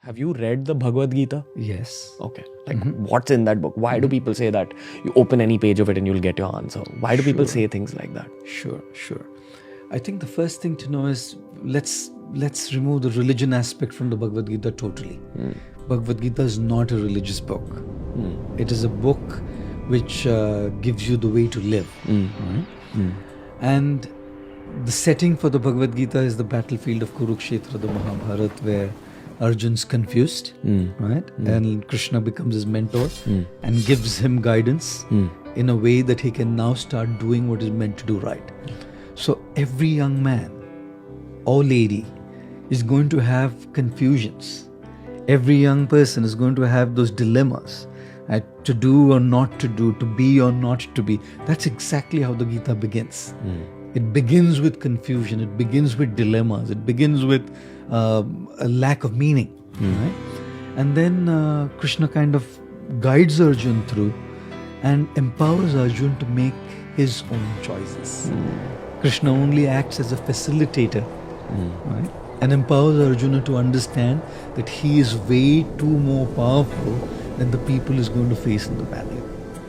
Have you read the Bhagavad-Gita? Yes. Okay. Like, what's in that book? Why do people say that you open any page of it and you'll get your answer? Why do people say things like that? Sure. I think the first thing to know is let's remove the religion aspect from the Bhagavad Gita totally. Bhagavad Gita is not a religious book. It is a book which gives you the way to live. Right? And the setting for the Bhagavad Gita is the battlefield of Kurukshetra, the Mahabharata, where Arjun's confused, right? And Krishna becomes his mentor and gives him guidance in a way that he can now start doing what is meant to do right. So every young man or lady is going to have confusions. Every young person is going to have those dilemmas, to do or not to do, to be or not to be. That's exactly how the Gita begins. It begins with confusion. It begins with dilemmas. It begins with a lack of meaning. Right? And then Krishna kind of guides Arjun through and empowers Arjun to make his own choices. Krishna only acts as a facilitator, right? And empowers Arjuna to understand that he is way too more powerful than the people is going to face in the battle.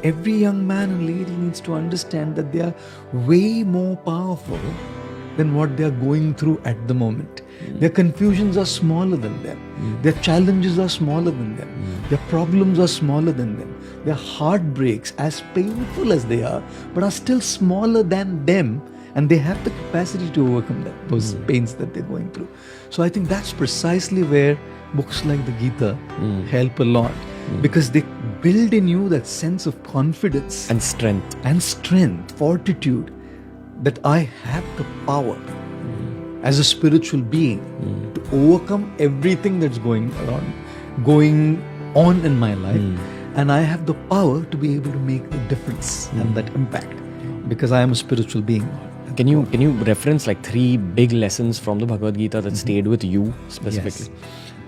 Every young man and lady needs to understand that they are way more powerful than what they are going through at the moment. Their confusions are smaller than them. Their challenges are smaller than them. Their problems are smaller than them. Their heartbreaks, as painful as they are, but are still smaller than them, and they have the capacity to overcome them, those pains that they're going through. So I think that's precisely where books like the Gita help a lot, because they build in you that sense of confidence And strength. fortitude, that I have the power as a spiritual being to overcome everything that's going on in my life, and I have the power to be able to make the difference and that impact, because I am a spiritual being. Can you reference like 3 big lessons from the Bhagavad Gita that stayed with you specifically?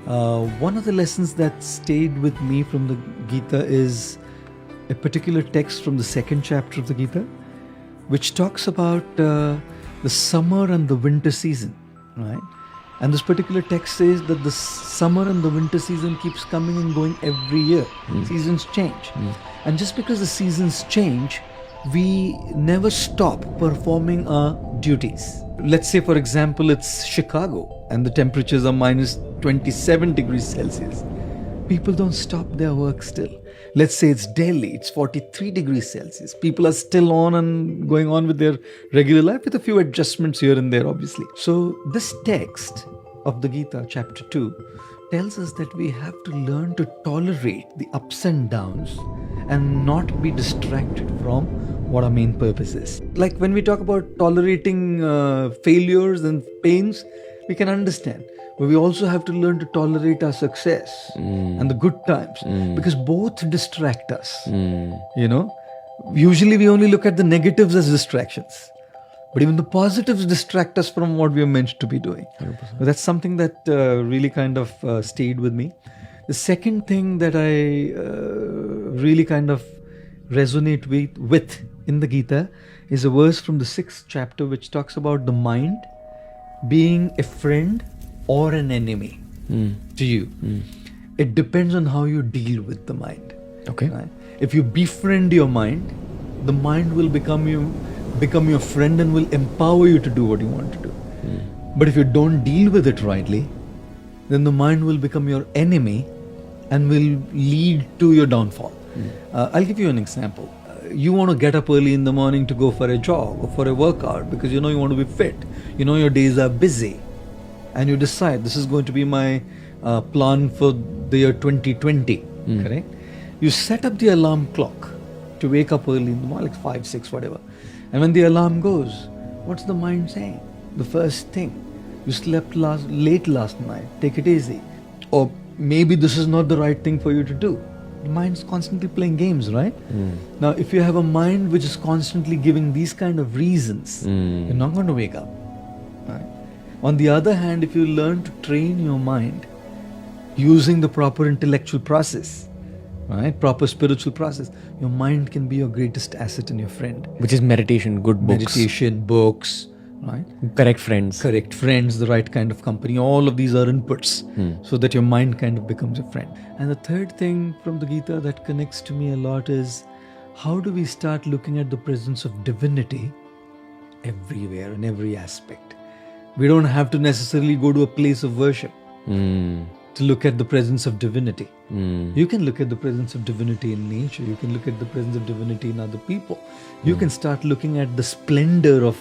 Yes. One of the lessons that stayed with me from the Gita is a particular text from the 2nd chapter of the Gita, which talks about the summer and the winter season, right? And this particular text says that the summer and the winter season keeps coming and going every year. Seasons change. And just because the seasons change, we never stop performing our duties. Let's say, for example, it's Chicago and the temperatures are minus 27 degrees Celsius. People don't stop their work still. Let's say it's Delhi, it's 43 degrees Celsius. People are still on and going on with their regular life with a few adjustments here and there, obviously. So this text of the Gita, chapter 2, tells us that we have to learn to tolerate the ups and downs and not be distracted from what our main purpose is. Like when we talk about tolerating failures and pains, we can understand. But we also have to learn to tolerate our success and the good times, because both distract us. You know, usually we only look at the negatives as distractions, but even the positives distract us from what we are meant to be doing. So that's something that really kind of stayed with me. The second thing that I really kind of resonate with in the Gita is a verse from the 6th chapter which talks about the mind being a friend or an enemy to you. It depends on how you deal with the mind. Okay. Right? If you befriend your mind, the mind will become your friend and will empower you to do what you want to do. But if you don't deal with it rightly, then the mind will become your enemy and will lead to your downfall. I'll give you an example. You want to get up early in the morning to go for a jog or for a workout because you know you want to be fit. You know your days are busy. And you decide this is going to be my plan for the year 2020, correct? You set up the alarm clock to wake up early in the morning, like 5, 6, whatever. And when the alarm goes, what's the mind saying? The first thing, you slept late last night, take it easy. Or maybe this is not the right thing for you to do. The mind's constantly playing games, right? Now, if you have a mind which is constantly giving these kind of reasons, you're not going to wake up. Right? On the other hand, if you learn to train your mind using the proper intellectual process, right, proper spiritual process, your mind can be your greatest asset and your friend. Which is meditation, good books. Meditation, books, right? Correct friends. Correct friends, the right kind of company. All of these are inputs so that your mind kind of becomes a friend. And the third thing from the Gita that connects to me a lot is how do we start looking at the presence of divinity everywhere in every aspect? We don't have to necessarily go to a place of worship to look at the presence of divinity. You can look at the presence of divinity in nature. You can look at the presence of divinity in other people. You can start looking at the splendor of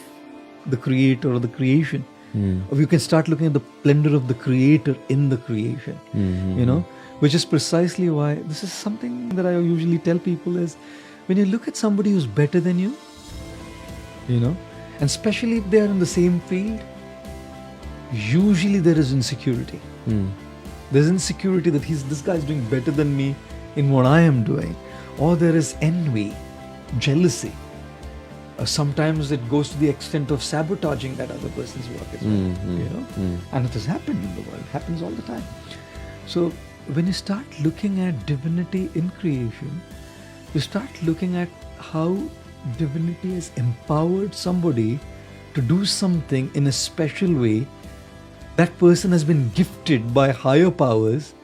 the creator or the creation. Or you can start looking at the splendor of the creator in the creation. You know, which is precisely why this is something that I usually tell people is when you look at somebody who's better than you, you know, and especially if they are in the same field, usually there is insecurity. There's insecurity that this guy is doing better than me in what I am doing. Or there is envy, jealousy. Sometimes it goes to the extent of sabotaging that other person's work as well. You know? And it has happened in the world. It happens all the time. So when you start looking at divinity in creation, you start looking at how divinity has empowered somebody to do something in a special way. That person has been gifted by higher powers,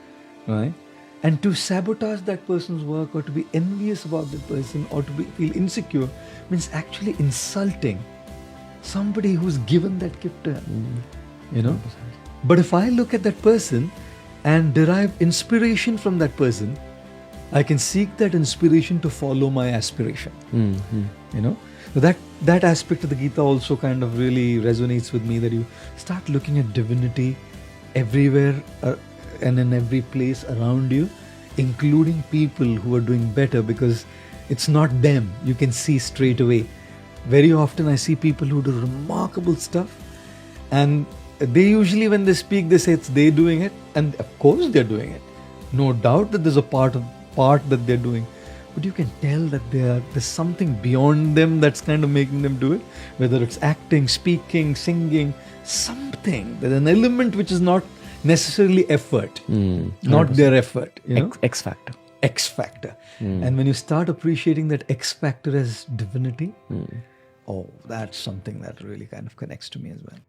right? And to sabotage that person's work or to be envious about that person or to feel insecure means actually insulting somebody who's given that gift to him. You know? But if I look at that person and derive inspiration from that person, I can seek that inspiration to follow my aspiration. You know? So that aspect of the Gita also kind of really resonates with me, that you start looking at divinity everywhere and in every place around you, including people who are doing better, because it's not them. You can see straight away. Very often I see people who do remarkable stuff, and they usually, when they speak, they say it's they doing it, and of course they're doing it. No doubt that there's a part that they're doing. But you can tell that there's something beyond them that's kind of making them do it. Whether it's acting, speaking, singing, something. There's an element which is not necessarily effort, not their effort. You know? X factor. X factor. And when you start appreciating that X factor as divinity, oh, that's something that really kind of connects to me as well.